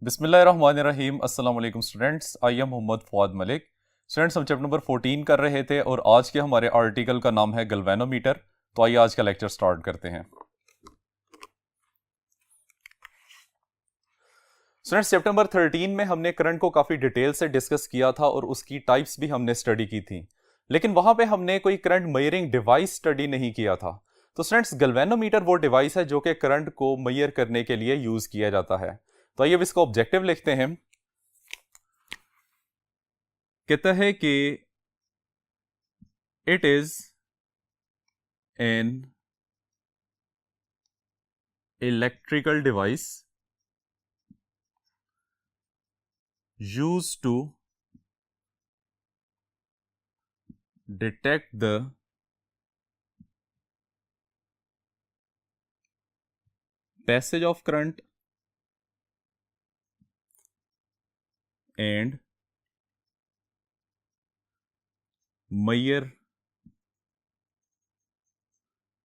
बिस्मिल्लाहिर्रहमानिर्रहीम। अस्सलाम वालेकुम students, I am Mohammad Fawad Malik. Students, हम चैप्टर नंबर 14 कर रहे थे और आज के हमारे आर्टिकल का नाम है गैल्वेनोमीटर। तो आइए आज का लेक्चर स्टार्ट करते हैं। स्टूडेंट्स, चैप्टर नंबर 13 में हमने करंट को काफ़ी डिटेल से डिस्कस किया था और उसकी टाइप्स भी हमने स्टडी की थी, लेकिन वहां पे हमने कोई करंट मेजरिंग डिवाइस स्टडी नहीं किया था। तो स्टूडेंट्स, गैल्वेनोमीटर वो डिवाइस है जो कि करंट को मेजर करने के लिए यूज किया जाता है। तो आइए अब इसका ऑब्जेक्टिव लिखते हैं। कहता है कि it is an electrical device used to detect the passage of current and measure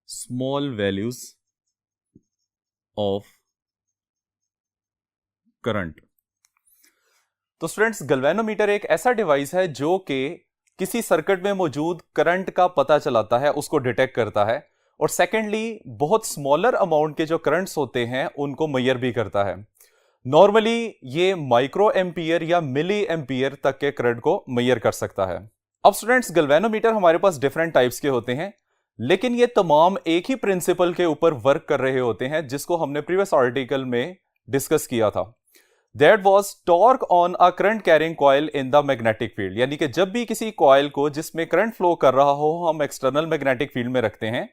small values of current। तो स्टूडेंट्स, गैल्वेनोमीटर एक ऐसा डिवाइस है जो कि किसी सर्किट में मौजूद करंट का पता चलाता है, उसको डिटेक्ट करता है, और सेकेंडली बहुत स्मॉलर अमाउंट के जो करंट्स होते हैं उनको मेजर भी करता है। नॉर्मली ये माइक्रो एम्पियर या मिली एम्पियर तक के करंट को मेजर कर सकता है। अब स्टूडेंट्स, गैल्वेनोमीटर हमारे पास डिफरेंट टाइप्स के होते हैं, लेकिन ये तमाम एक ही प्रिंसिपल के ऊपर वर्क कर रहे होते हैं जिसको हमने प्रीवियस आर्टिकल में डिस्कस किया था। That was torque on a current carrying coil in the magnetic field. यानी कि जब भी किसी कॉइल को जिसमें करंट फ्लो कर रहा हो हम एक्सटर्नल मैग्नेटिक फील्ड में रखते हैं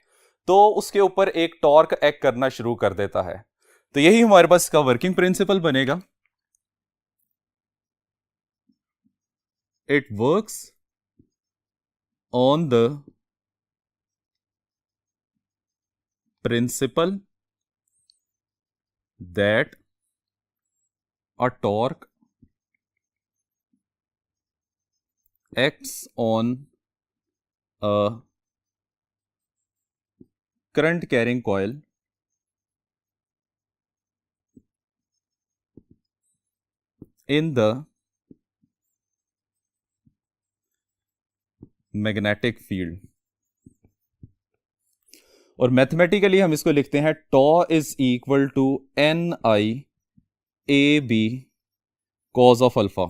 तो उसके ऊपर एक टॉर्क एक्ट करना शुरू कर देता है। तो यही हमारे पास इसका वर्किंग प्रिंसिपल बनेगा। It works on the principal that a torque acts on a current carrying coil in the magnetic field। और मैथमेटिकली हम इसको लिखते हैं tau is equal to N I A B cos of alpha,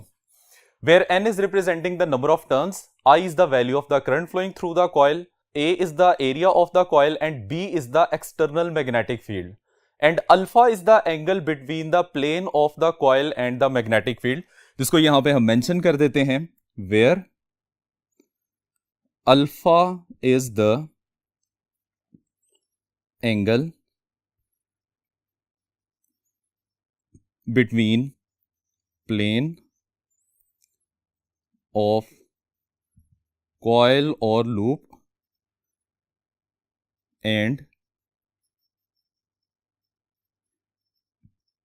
where n is representing the number of turns, I is the value of the current flowing through the coil, A is the area of the coil, and B is the external magnetic field, and alpha is the angle between the plane of the coil and the magnetic field, जिसको यहां पे हम mention कर देते हैं, where alpha is the angle between plane of coil or loop and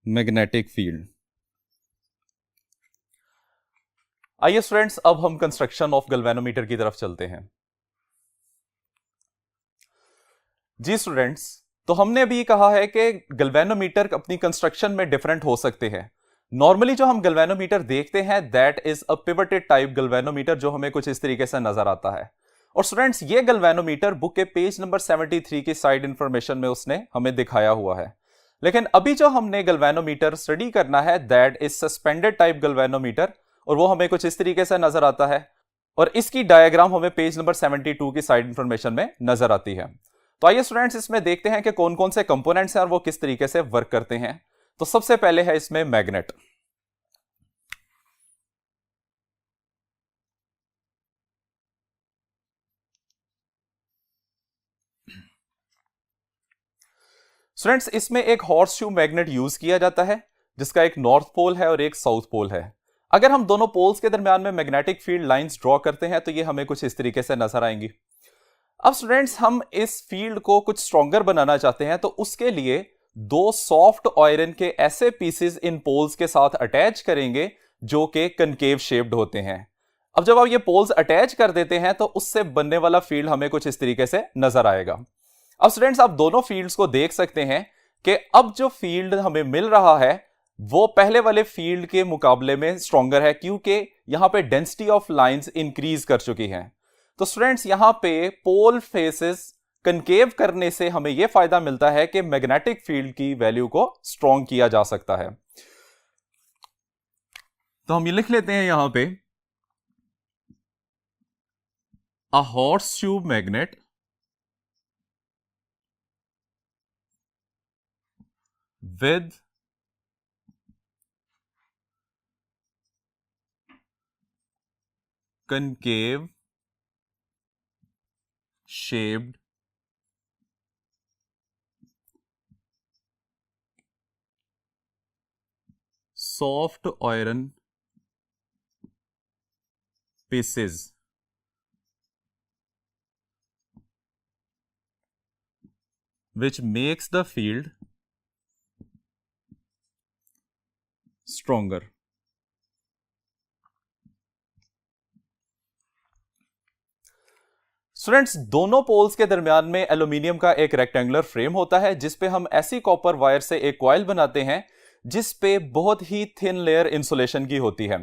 magnetic field। आइए students, अब हम कंस्ट्रक्शन ऑफ गैल्वेनोमीटर की तरफ चलते हैं। जी स्टूडेंट्स, तो हमने अभी कहा है कि गैल्वेनोमीटर अपनी कंस्ट्रक्शन में डिफरेंट हो सकते हैं। नॉर्मली जो हम गैल्वेनोमीटर देखते हैं that is a pivoted type galvanometer, जो हमें कुछ इस तरीके से नजर आता है। और स्टूडेंट्स, ये गैल्वेनोमीटर बुक के पेज नंबर 73 की साइड इंफॉर्मेशन में उसने हमें दिखाया हुआ है। लेकिन अभी जो हमने गैल्वेनोमीटर स्टडी करना है that is suspended type galvanometer, और वो हमें कुछ इस तरीके से नजर आता है, और इसकी डायग्राम हमें पेज नंबर 72 की साइड इंफॉर्मेशन में नजर आती है। तो आइए स्टूडेंट्स, इसमें देखते हैं कि कौन कौन से कंपोनेंट्स हैं और वो किस तरीके से वर्क करते हैं। तो सबसे पहले है इसमें मैग्नेट। स्टूडेंट्स, इसमें एक हॉर्स शू मैग्नेट यूज किया जाता है जिसका एक नॉर्थ पोल है और एक साउथ पोल है। अगर हम दोनों पोल्स के दरमियान में मैग्नेटिक फील्ड लाइंस ड्रॉ करते हैं तो ये हमें कुछ इस तरीके से नजर आएंगी। अब स्टूडेंट्स, हम इस फील्ड को कुछ स्ट्रॉन्गर बनाना चाहते हैं, तो उसके लिए दो सॉफ्ट आयरन के ऐसे पीसेस इन पोल्स के साथ अटैच करेंगे जो कि कनकेव शेप्ड होते हैं। अब जब आप ये पोल्स अटैच कर देते हैं तो उससे बनने वाला फील्ड हमें कुछ इस तरीके से नजर आएगा। अब स्टूडेंट्स, आप दोनों फील्ड्स को देख सकते हैं कि अब जो फील्ड हमें मिल रहा है वो पहले वाले फील्ड के मुकाबले में स्ट्रॉन्गर है, क्योंकि यहां पे डेंसिटी ऑफ लाइंस इंक्रीज कर चुकी हैं। तो स्टूडेंट्स यहां पे पोल फेसेस कनकेव करने से हमें यह फायदा मिलता है कि मैग्नेटिक फील्ड की वैल्यू को स्ट्रॉन्ग किया जा सकता है। तो हम ये लिख लेते हैं यहां पे, अ horseshoe magnet with concave shaped soft iron pieces which makes the field stronger। Students, दोनों पोल्स के दरमियान में एल्यूमिनियम का एक रेक्टेंगुलर फ्रेम होता है जिस पे हम ऐसी कॉपर वायर से एक कॉइल बनाते हैं जिस पे बहुत ही थिन लेयर इंसुलेशन की होती है।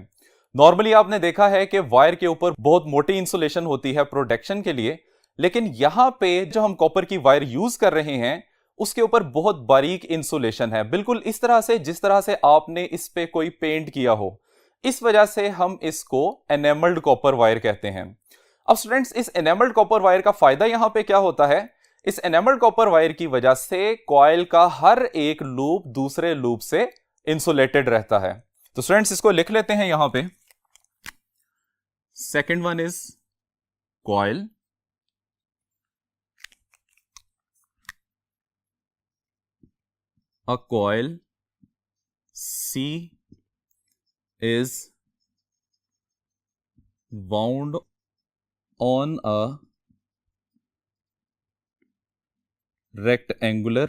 नॉर्मली आपने देखा है कि वायर के ऊपर बहुत मोटी इंसुलेशन होती है प्रोटेक्शन के लिए, लेकिन यहां पे जो हम कॉपर की वायर यूज कर रहे हैं उसके ऊपर बहुत बारीक इंसुलेशन है, बिल्कुल इस तरह से जिस तरह से आपने इस पे कोई पेंट किया हो। इस वजह से हम इसको एनेमल्ड कॉपर वायर कहते हैं। अब स्टूडेंट्स, इस एनेमल्ड कॉपर वायर का फायदा यहां पे क्या होता है? इस एनेमल्ड कॉपर वायर की वजह से कॉइल का हर एक लूप दूसरे लूप से इंसुलेटेड रहता है। तो स्टूडेंट्स इसको लिख लेते हैं यहां पे। Second one is coil, a coil C is wound on a rectangular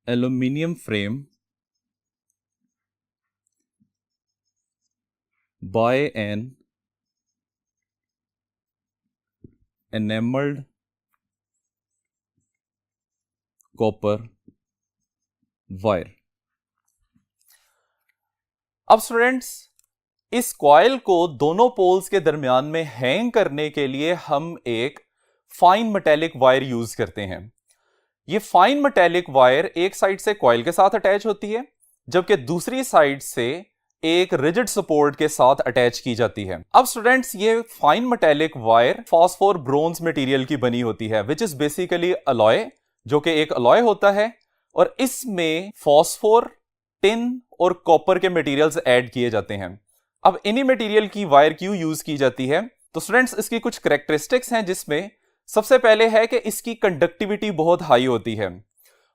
aluminum frame by an enameled copper wire। अब स्टूडेंट्स, इस कॉइल को दोनों पोल्स के दरमियान में हैंग करने के लिए हम एक फाइन मेटेलिक वायर यूज करते हैं। ये फाइन मेटेलिक वायर एक साइड से कॉइल के साथ अटैच होती है, जबकि दूसरी साइड से एक रिजिड सपोर्ट के साथ अटैच की जाती है। अब स्टूडेंट्स, ये fine metallic wire phosphor bronze material की बनी होती है, विच इज बेसिकली अलॉय, जो कि एक अलॉय होता है, और इसमें फॉस्फोर, टिन और कॉपर के मटेरियल्स ऐड किए जाते हैं। अब इन्हीं मटेरियल की वायर क्यों यूज की जाती है? तो स्टूडेंट्स, इसकी कुछ करेक्टरिस्टिक्स हैं, जिसमें सबसे पहले है कि इसकी कंडक्टिविटी बहुत हाई होती है,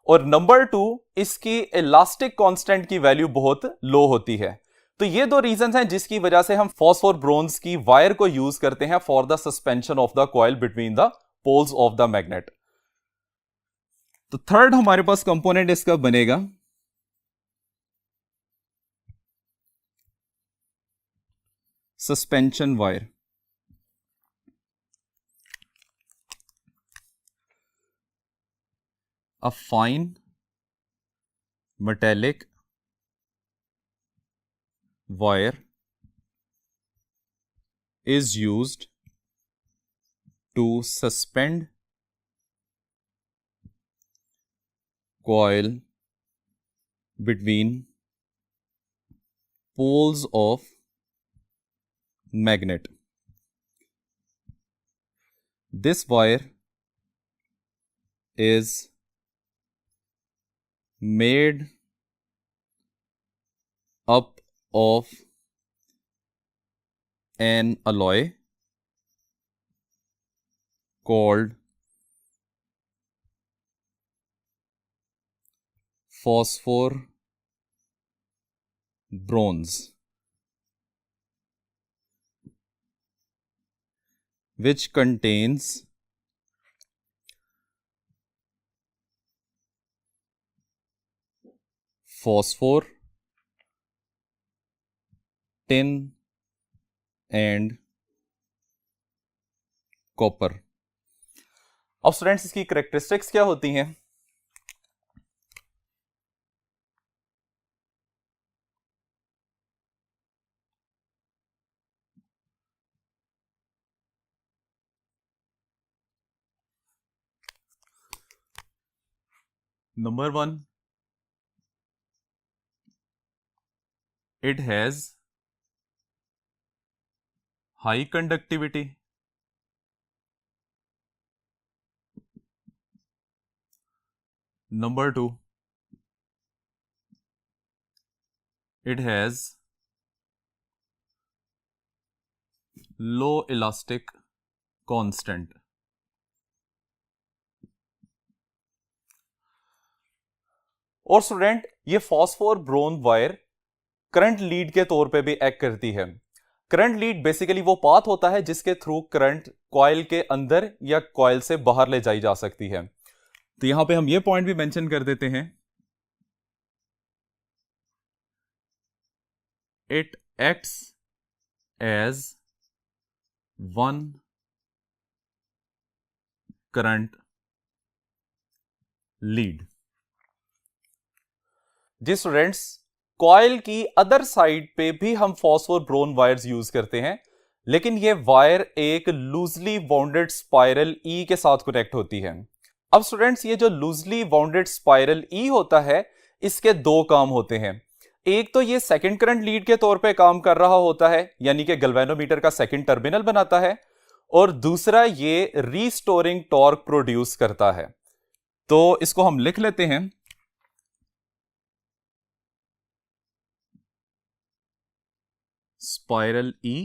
और नंबर 2, इसकी इलास्टिक कांस्टेंट की वैल्यू बहुत लो होती है। तो ये दो रीजंस हैं जिसकी वजह से हम फॉस्फोर ब्रोंज की वायर को यूज करते हैं for the suspension of the coil between the poles of the magnet. तो थर्ड हमारे पास कंपोनेंट इसका बनेगा suspension wire. A fine metallic wire is used to suspend coil between poles of magnet। This wire is made up of an alloy called phosphor bronze, which contains phosphor, tin and copper। अब students, इसकी characteristics क्या होती हैं? Number one, it has high conductivity. Number two, it has low elastic constant. और student, ये phosphor bronze wire current lead के तौर पे भी एक्ट करती है। करंट लीड बेसिकली वो पाथ होता है जिसके थ्रू करंट कॉइल के अंदर या कॉइल से बाहर ले जाई जा सकती है। तो यहां पे हम ये पॉइंट भी मेंशन कर देते हैं, it acts as one current lead. जी स्टूडेंट्स, कॉइल की अदर साइड पे भी हम फॉस्फोर ब्रोन वायर्स यूज करते हैं, लेकिन ये वायर एक लूजली बाउंडेड स्पाइरल ई के साथ कनेक्ट होती है। अब स्टूडेंट्स, ये जो लूजली बाउंडेड स्पाइरल ई होता है, इसके दो काम होते हैं। एक तो ये सेकंड करंट लीड के तौर पे काम कर रहा होता है, यानी कि गैल्वेनोमीटर का सेकंड टर्मिनल बनाता है, और दूसरा ये रीस्टोरिंग टॉर्क प्रोड्यूस करता है। तो इसको हम लिख लेते हैं, spiral E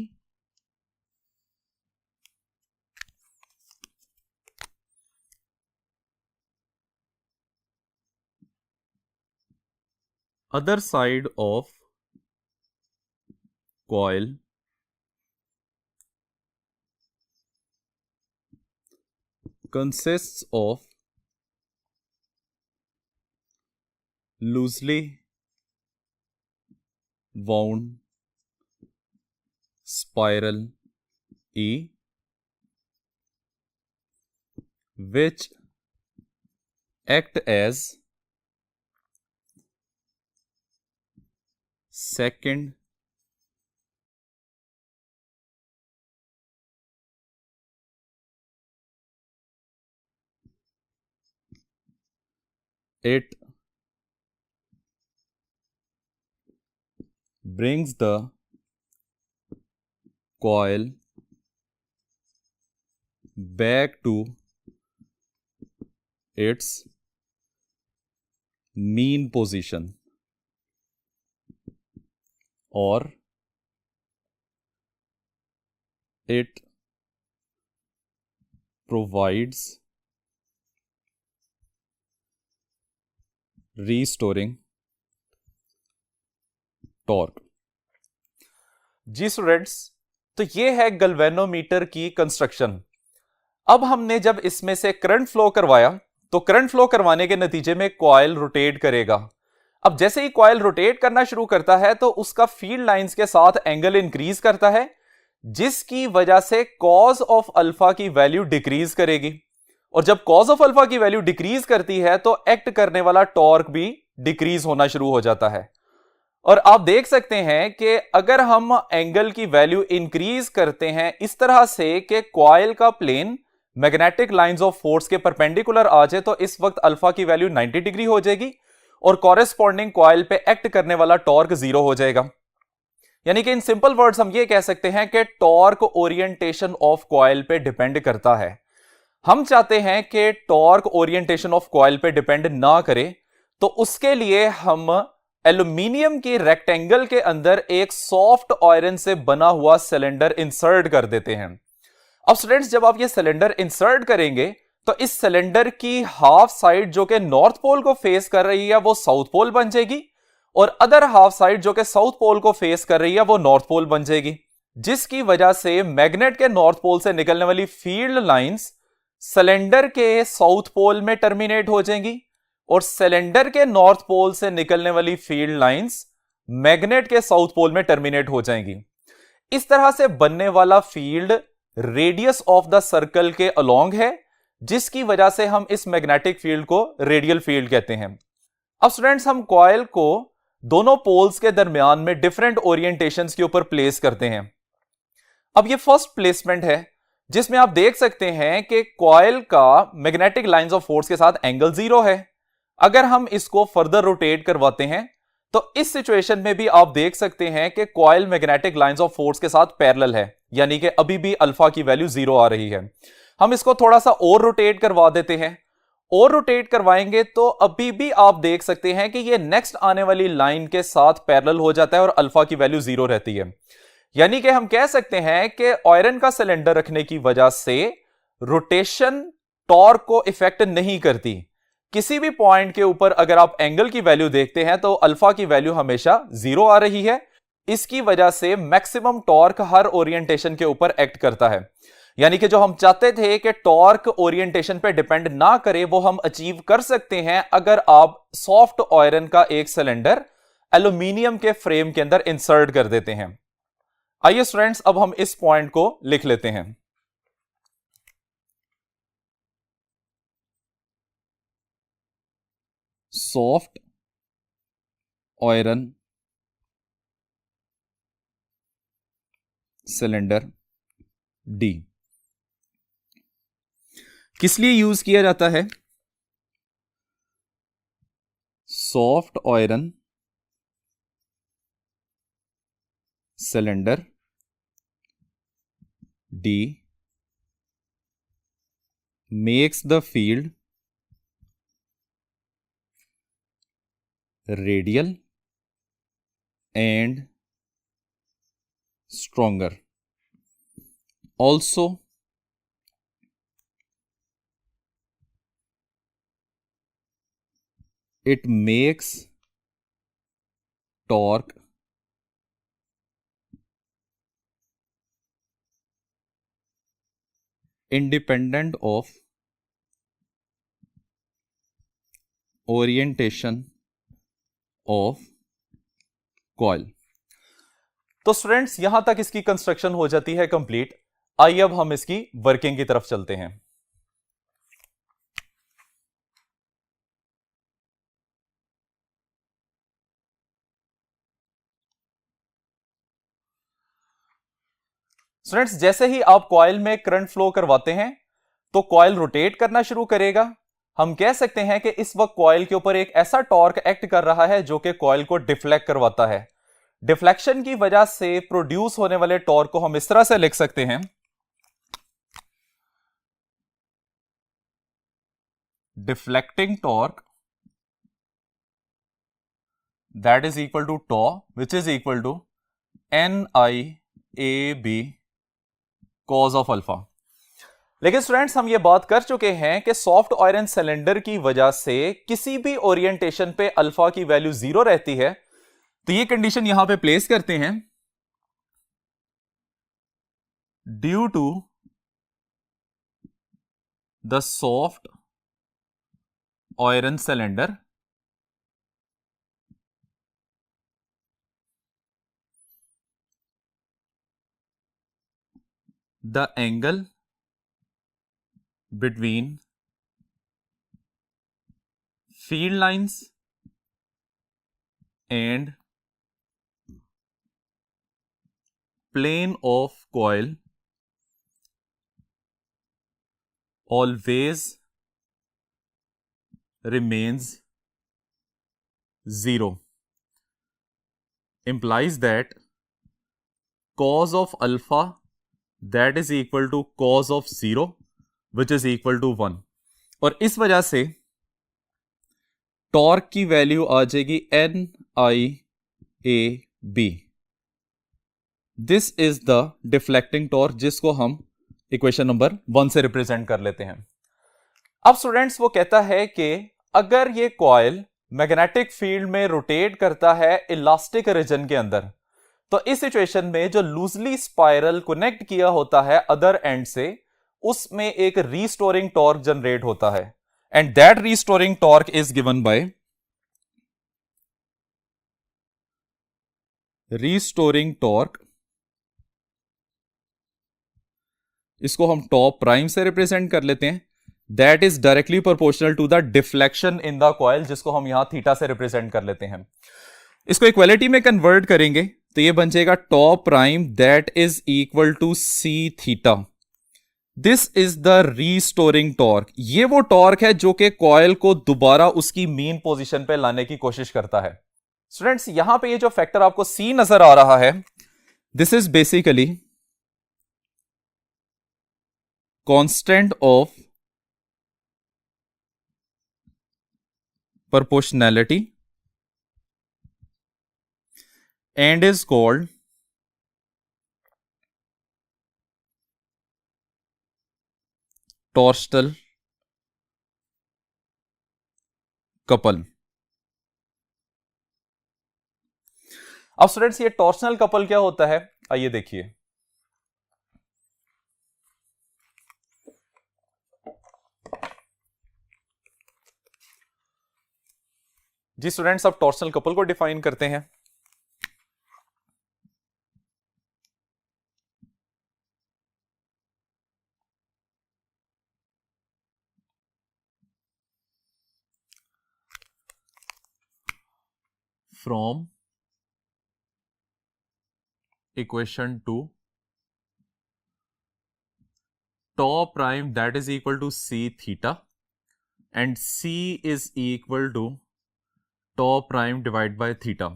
other side of coil consists of loosely wound spiral E which act as second it brings the coil back to its mean position, or it provides restoring torque. जी students, तो ये है galvanometer की construction. अब हमने जब इसमें से करंट फ्लो करवाया, तो करंट फ्लो करवाने के नतीजे में कॉइल रोटेट करेगा। अब जैसे ही कॉइल रोटेट करना शुरू करता है, तो उसका फील्ड लाइंस के साथ एंगल इंक्रीज करता है, जिसकी वजह से कॉज ऑफ अल्फा की वैल्यू डिक्रीज करेगी। और जब कॉज ऑफ अल्फा की वैल्यू डिक्रीज करती है, तो एक्ट करने वाला टॉर्क भी डिक्रीज होना शुरू हो जाता है। और आप देख सकते हैं कि अगर हम एंगल की वैल्यू इंक्रीज करते हैं इस तरह से कि कॉइल का plane magnetic lines of force के परपेंडिकुलर आ जाए, तो इस वक्त अल्फा की वैल्यू 90 डिग्री हो जाएगी और कॉरेस्पॉन्डिंग कॉइल पे एक्ट करने वाला टॉर्क 0 हो जाएगा। यानी कि इन सिंपल वर्ड्स हम ये कह सकते हैं कि टॉर्क ओरिएंटेशन ऑफ कॉइल पे डिपेंड करता है। हम चाहते हैं कि टॉर्क ओरिएंटेशन ऑफ कॉइल पे डिपेंड ना करे, तो उसके लिए हम एल्यूमिनियम के रेक्टेंगल के अंदर एक सॉफ्ट आयरन से बना हुआ सिलेंडर इंसर्ट कर देते हैं। अब स्टूडेंट्स, जब आप ये सिलेंडर इंसर्ट करेंगे, तो इस सिलेंडर की हाफ साइड जो कि नॉर्थ पोल को फेस कर रही है वो साउथ पोल बन जाएगी, और अदर हाफ साइड जो कि साउथ पोल को फेस कर रही है वो नॉर्थ पोल बन जाएगी, जिसकी वजह से मैग्नेट के नॉर्थ पोल से निकलने वाली फील्ड लाइंस सिलेंडर के साउथ पोल में टर्मिनेट हो जाएंगी, और सिलेंडर के नॉर्थ पोल से निकलने वाली फील्ड लाइंस मैग्नेट के साउथ पोल में टर्मिनेट हो जाएंगी। इस तरह से बनने वाला field radius of the circle के अलोंग है, जिसकी वजह से हम इस मैग्नेटिक फील्ड को रेडियल फील्ड कहते हैं। अब स्टूडेंट्स, हम कॉइल को दोनों पोल्स के दरमियान में डिफरेंट ओरिएंटेशंस के ऊपर प्लेस करते हैं। अब ये फर्स्ट प्लेसमेंट है, जिसमें आप देख सकते हैं कि कॉइल का मैग्नेटिक लाइंस ऑफ फोर्स के साथ एंगल 0 है। अगर हम इसको फर्दर रोटेट करवाते हैं तो इस सिचुएशन में भी आप देख सकते हैं कि coil magnetic lines of force के साथ पैरेलल है, यानी कि अभी भी अल्फा की वैल्यू 0 आ रही है। हम इसको थोड़ा सा और रोटेट करवा देते हैं, और रोटेट करवाएंगे तो अभी भी आप देख सकते हैं कि ये नेक्स्ट आने वाली लाइन के साथ पैरेलल हो जाता है और अल्फा की वैल्यू 0 रहती है। यानी कि हम कह सकते हैं कि आयरन का सिलेंडर रखने की वजह से रोटेशन टॉर्क को इफेक्ट नहीं करती। किसी भी पॉइंट के ऊपर अगर आप एंगल की वैल्यू देखते हैं तो अल्फा की वैल्यू हमेशा 0 आ रही है। इसकी वजह से मैक्सिमम टॉर्क हर ओरिएंटेशन के ऊपर एक्ट करता है। यानी कि जो हम चाहते थे कि टॉर्क ओरिएंटेशन पे डिपेंड ना करे, वो हम अचीव कर सकते हैं अगर आप सॉफ्ट आयरन का एक सिलेंडर एल्यूमिनियम के फ्रेम के अंदर इंसर्ट कर देते हैं। आइए स्टूडेंट्स, अब हम इस पॉइंट को लिख लेते हैं। सॉफ्ट आयरन सिलेंडर डी किस लिए यूज किया जाता है? Soft iron cylinder D makes the field radial and stronger. Also, it makes torque independent of orientation of coil. तो स्टूडेंट्स, यहां तक इसकी कंस्ट्रक्शन हो जाती है कंप्लीट। आइए अब हम इसकी वर्किंग की तरफ चलते हैं। स्टूडेंट्स, जैसे ही आप कॉइल में करंट फ्लो करवाते हैं तो कॉइल रोटेट करना शुरू करेगा। हम कह सकते हैं कि इस वक्त कॉइल के ऊपर एक ऐसा टॉर्क एक्ट कर रहा है जो कि कॉइल को डिफ्लेक्ट करवाता है। डिफ्लेक्शन की वजह से प्रोड्यूस होने वाले टॉर्क को हम इस तरह से लिख सकते हैं, deflecting torque that is equal to tau which is equal to NIAB cos of alpha. लेकिन स्टूडेंट्स, हम ये बात कर चुके हैं कि सॉफ्ट आयरन सिलेंडर की वजह से किसी भी ओरिएंटेशन पे अल्फा की वैल्यू 0 रहती है। तो ये कंडीशन यहां पे प्लेस करते हैं, due to the soft iron cylinder the angle between field lines and plane of coil always remains 0, implies that cos of alpha that is equal to cos of 0 which is equal to 1। और इस वजह से torque की value आ जाएगी NIAB। This is the deflecting torque, जिसको हम equation number 1 से represent कर लेते हैं। अब स्टूडेंट्स, वो कहता है कि अगर ये कॉइल मैग्नेटिक फील्ड में रोटेट करता है इलास्टिक रीजन के अंदर, तो इस सिचुएशन में जो लूजली स्पाइरल कनेक्ट किया होता है अदर एंड से, उसमें एक रीस्टोरिंग टॉर्क जनरेट होता है, and that restoring torque is given by restoring torque. इसको हम टॉप प्राइम से रिप्रेजेंट कर लेते हैं, that is directly proportional to the deflection in the coil, जिसको हम यहां थीटा से रिप्रेजेंट कर लेते हैं। इसको इक्वालिटी में कन्वर्ट करेंगे तो ये बन जाएगा tau prime that is equal to C theta this is the restoring torque. ये वो टॉर्क है जो कि कॉइल को दोबारा उसकी मीन पोजीशन पे लाने की कोशिश करता है। स्टूडेंट्स, यहां पे ये जो फैक्टर आपको सी नजर आ रहा है, this is basically constant of proportionality and is called torsional couple। अब स्टूडेंट्स, ये टॉर्शनल कपल क्या होता है, आइए देखिए। जी स्टूडेंट्स, अब टॉर्शनल कपल को डिफाइन करते हैं। From equation two tau prime that is equal to c theta and c is equal to tau prime divided by theta,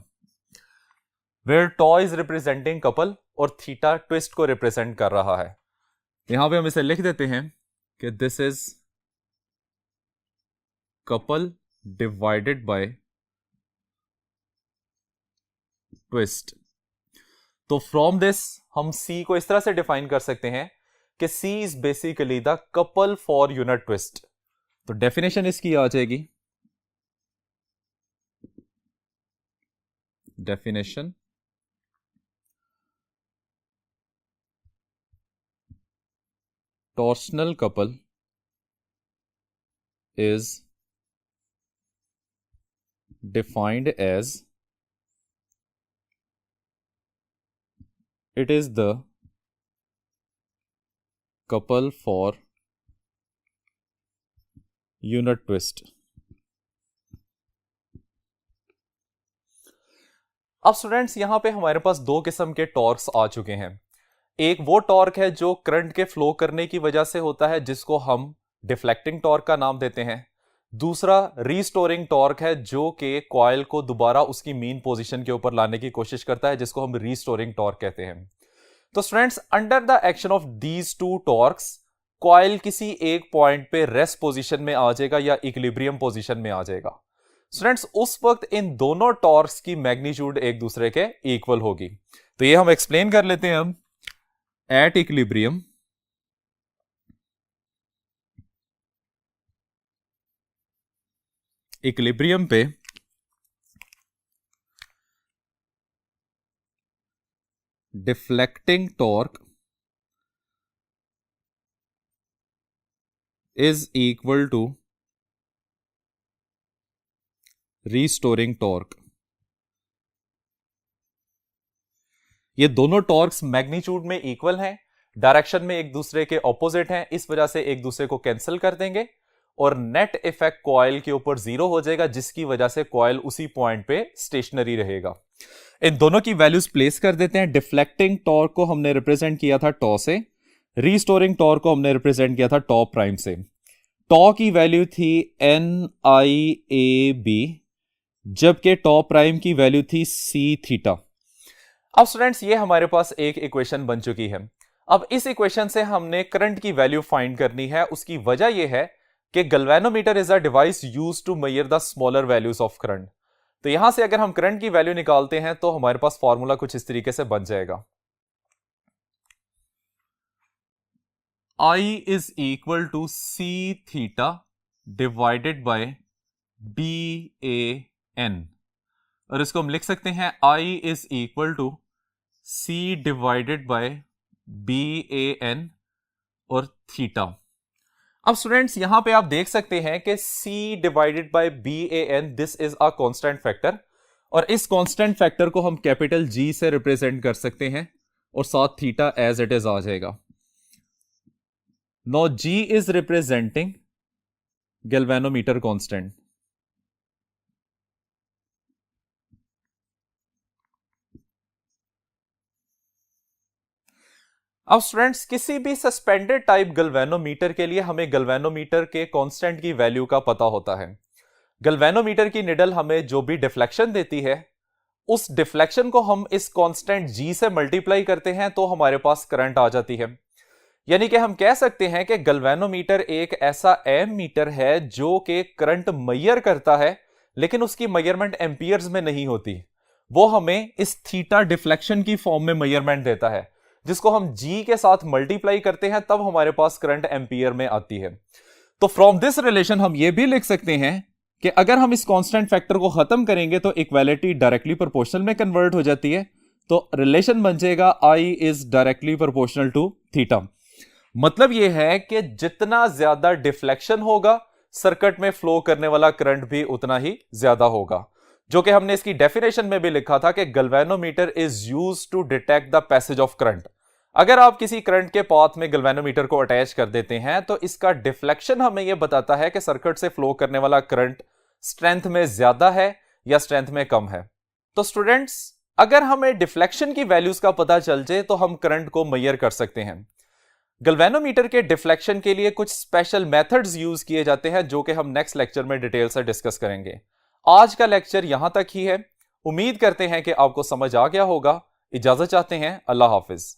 where tau is representing couple और theta twist को represent कर रहा है। यहां पे हम इसे लिख देते हैं कि this is couple divided by twist। तो फ्रॉम दिस हम C को इस तरह से डिफाइन कर सकते हैं कि C is basically the couple for unit twist. तो डेफिनेशन इसकी आ जाएगी, definition torsional couple is defined as it is the couple for unit twist। अब स्टूडेंट्स, यहां पे हमारे पास दो किस्म के टॉर्क्स आ चुके हैं। एक वो टॉर्क है जो करंट के फ्लो करने की वजह से होता है, जिसको हम डिफ्लेक्टिंग टॉर्क का नाम देते हैं। दूसरा रीस्टोरिंग टॉर्क है जो कि कॉइल को दोबारा उसकी मीन पोजीशन के ऊपर लाने की कोशिश करता है, जिसको हम रीस्टोरिंग टॉर्क कहते हैं। तो students, under the action of these two torques, coil किसी एक पॉइंट पे रेस्ट पोजीशन में आ जाएगा या इक्विलिब्रियम पोजीशन में आ जाएगा। स्टूडेंट्स, उस वक्त इन दोनों टॉर्क्स की मैग्नीट्यूड एक दूसरे के इक्वल होगी। तो ये हम एक्सप्लेन कर लेते हैं अब। एट इक्विलिब्रियम इक्विलिब्रियम पे deflecting torque is equal to restoring torque. ये दोनों टॉर्क्स मैग्नीट्यूड में इक्वल हैं, डायरेक्शन में एक दूसरे के ऑपोजिट हैं, इस वजह से एक दूसरे को कैंसिल कर देंगे और नेट इफेक्ट कॉइल के ऊपर जीरो हो जाएगा, जिसकी वजह से कॉइल उसी पॉइंट पे स्टेशनरी रहेगा। इन दोनों की वैल्यूज प्लेस कर देते हैं। डिफ्लेक्टिंग टॉर्क को हमने रिप्रेजेंट किया था टॉ से, रीस्टोरिंग टॉर्क को हमने रिप्रेजेंट किया था टॉ प्राइम से। टॉ की वैल्यू थी NIAB, जबकि टॉ प्राइम की वैल्यू थी C थीटा। अब स्टूडेंट्स, ये हमारे पास एक इक्वेशन बन चुकी है। अब इस इक्वेशन से हमने करंट की वैल्यू फाइंड करनी है। उसकी वजह यह है कि galvanometer is a device used to measure the smaller values of current. तो यहां से अगर हम करंट की वैल्यू निकालते हैं तो हमारे पास फॉर्मूला कुछ इस तरीके से बन जाएगा। I is equal to C theta divided by BAN, और इसको हम लिख सकते हैं I is equal to C divided by BAN और थीटा। अब स्टूडेंट्स, यहां पे आप देख सकते हैं कि C divided by BAN, this is a constant factor, और इस कांस्टेंट फैक्टर को हम कैपिटल G से रिप्रेजेंट कर सकते हैं और साथ थीटा एज इट इज आ जाएगा। Now G is representing galvanometer constant. अब स्टूडेंट्स किसी भी सस्पेंडेड टाइप गल्वेनोमीटर के लिए हमें गल्वेनोमीटर के कांस्टेंट की वैल्यू का पता होता है। गल्वेनोमीटर की निडल हमें जो भी डिफ्लेक्शन देती है, उस डिफ्लेक्शन को हम इस कांस्टेंट जी से मल्टीप्लाई करते हैं तो हमारे पास करंट आ जाती है। यानी कि हम कह सकते हैं कि गल्वेनोमीटर एक ऐसा एम मीटर है जो कि करंट मेजर करता है, लेकिन उसकी मेजरमेंट एम्पियर्स में नहीं होती। वो हमें इस थीटा डिफ्लेक्शन की फॉर्म में मेजरमेंट देता है, जिसको हम जी के साथ मल्टीप्लाई करते हैं, तब हमारे पास करंट एम्पियर में आती है। तो फ्रॉम दिस रिलेशन हम ये भी लिख सकते हैं कि अगर हम इस कांस्टेंट फैक्टर को खत्म करेंगे तो इक्वालिटी डायरेक्टली प्रोपोर्शनल में कन्वर्ट हो जाती है। तो रिलेशन बन जाएगा I is directly proportional to theta. मतलब यह है कि जितना ज्यादा डिफ्लेक्शन होगा, सर्किट में फ्लो करने वाला करंट भी उतना ही ज्यादा होगा, जो कि हमने इसकी डेफिनेशन में भी लिखा था कि galvanometer is used to detect the passage of current. अगर आप किसी करंट के पाथ में गल्वेनोमीटर को अटैच कर देते हैं तो इसका डिफ्लेक्शन हमें यह बताता है कि सर्किट से फ्लो करने वाला करंट स्ट्रेंथ में ज्यादा है या स्ट्रेंथ में कम है। तो स्टूडेंट्स, अगर हमें डिफ्लेक्शन की वैल्यूज का पता चल जाए तो हम करंट को मेजर कर सकते हैं। गल्वेनोमीटर के डिफ्लेक्शन के लिए कुछ स्पेशल मेथड्स यूज किए जाते हैं, जो कि हम नेक्स्ट लेक्चर में डिटेल से डिस्कस करेंगे। आज का लेक्चर यहां तक ही है। उम्मीद करते हैं कि आपको समझ आ गया होगा। इजाजत चाहते हैं। अल्लाह हाफिज।